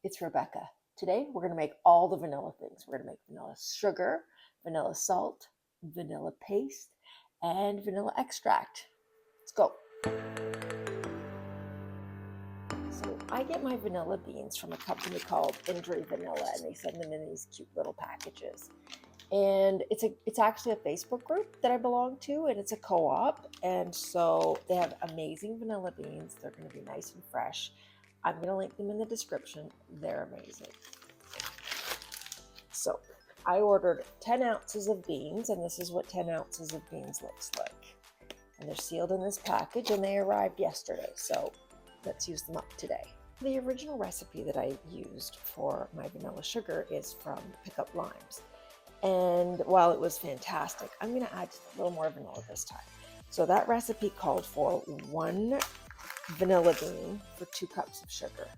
it's Rebecca. Today we're going to make all the vanilla things. We're going to make vanilla sugar, vanilla salt, vanilla paste, and vanilla extract. Let's go. So I get my vanilla beans from a company called Indri Vanilla, and they send them in these cute little packages. And it's actually a Facebook group that I belong to, and it's a co-op, and so they have amazing vanilla beans. They're going to be nice and fresh. I'm going to link them in the description. They're amazing. So I ordered 10 ounces of beans, and this is what 10 ounces of beans looks like. And they're sealed in this package, and they arrived yesterday, so let's use them up today. The original recipe that I used for my vanilla sugar is from Pickup Limes. And while it was fantastic, I'm going to add a little more vanilla this time. So that recipe called for 1 vanilla bean for 2 cups of sugar.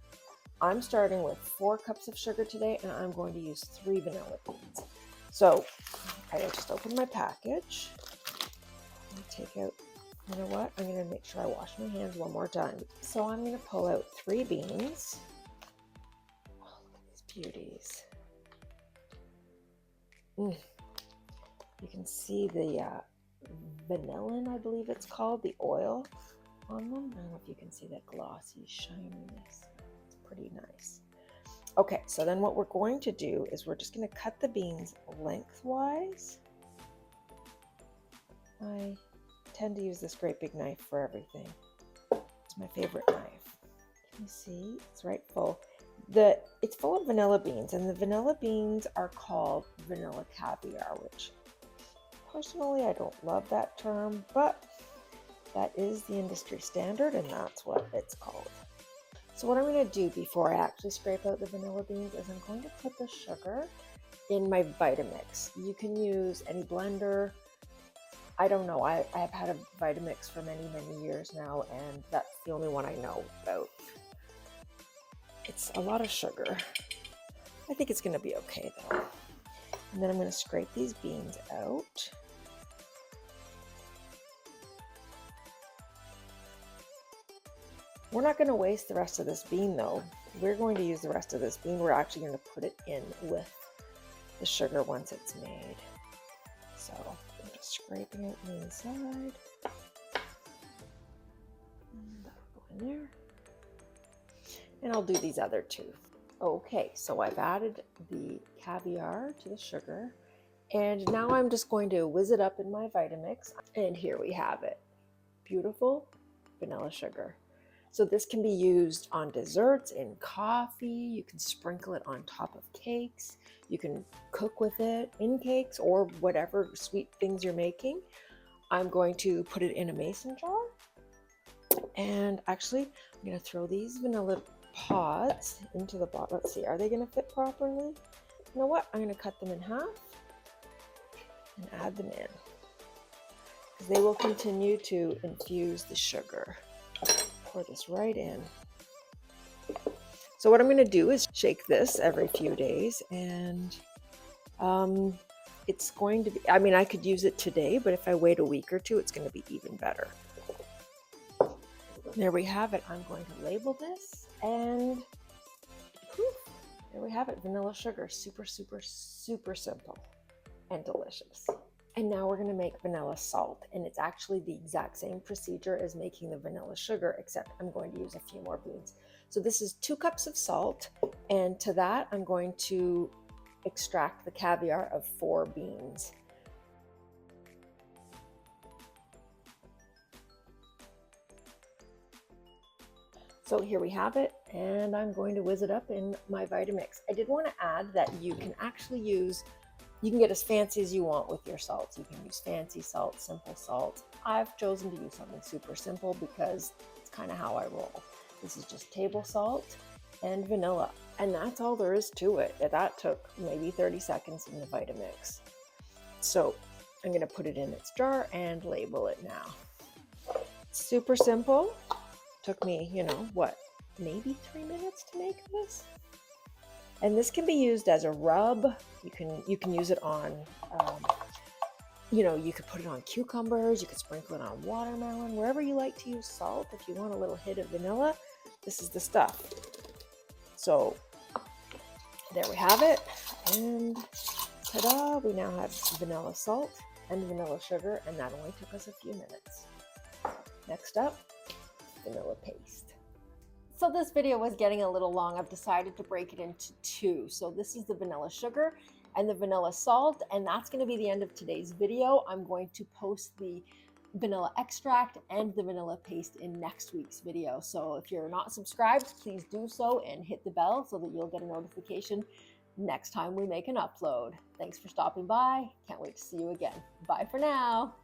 I'm starting with 4 cups of sugar today, and I'm going to use 3 vanilla beans. So I just opened my package. Let me take out, you know what? I'm going to make sure I wash my hands one more time. So I'm going to pull out 3 beans. Oh, look at these beauties. You can see the vanillin, I believe it's called, the oil on them. I don't know if you can see that glossy shininess. It's pretty nice. Okay, so then what we're going to do is we're just going to cut the beans lengthwise. I tend to use this great big knife for everything. It's my favorite knife. Can you see? It's right full. It's full of vanilla beans, and the vanilla beans are called vanilla caviar, which personally I don't love that term, but that is the industry standard, and that's what it's called. So what I'm going to do before I actually scrape out the vanilla beans is I'm going to put the sugar in my Vitamix. You can use any blender. I don't know. I have had a Vitamix for many, many years now, and that's the only one I know about. It's a lot of sugar. I think it's going to be okay though. And then I'm going to scrape these beans out. We're not going to waste the rest of this bean though. We're going to use the rest of this bean. We're actually going to put it in with the sugar once it's made. So I'm just scraping it the inside. And that'll go in there. And I'll do these other 2. Okay, so I've added the caviar to the sugar, and now I'm just going to whiz it up in my Vitamix, and here we have it. Beautiful vanilla sugar. So this can be used on desserts, in coffee, you can sprinkle it on top of cakes, you can cook with it in cakes or whatever sweet things you're making. I'm going to put it in a mason jar, and actually I'm going to throw these vanilla pods into the bottom. Let's see, are they going to fit properly? You know what? I'm going to cut them in half and add them in, because they will continue to infuse the sugar. Pour this right in. So what I'm going to do is shake this every few days, and it's going to be, I mean, I could use it today, but if I wait a week or 2, it's going to be even better. There we have it. I'm going to label this, and poof, there we have it. Vanilla sugar. Super, super, super simple and delicious. And now we're going to make vanilla salt, and it's actually the exact same procedure as making the vanilla sugar, except I'm going to use a few more beans. So this is 2 cups of salt, and to that I'm going to extract the caviar of 4 beans. So here we have it, and I'm going to whiz it up in my Vitamix. I did want to add that you can actually use, you can get as fancy as you want with your salts. You can use fancy salt, simple salt. I've chosen to use something super simple because it's kind of how I roll. This is just table salt and vanilla, and that's all there is to it. That took maybe 30 seconds in the Vitamix. So I'm going to put it in its jar and label it now. Super simple. Took me, you know, what, maybe 3 minutes to make this. And this can be used as a rub. You can use it on, you know, you could put it on cucumbers. You could sprinkle it on watermelon, wherever you like to use salt. If you want a little hit of vanilla, this is the stuff. So There we have it. And ta-da, we now have vanilla salt and vanilla sugar, and that only took us a few minutes. Next up, vanilla paste. So this video was getting a little long. I've decided to break it into two. So this is the vanilla sugar and the vanilla salt, and that's going to be the end of today's video. I'm going to post the vanilla extract and the vanilla paste in next week's video. So if you're not subscribed, please do so and hit the bell so that you'll get a notification next time we make an upload. Thanks for stopping by. Can't wait to see you again. Bye for now.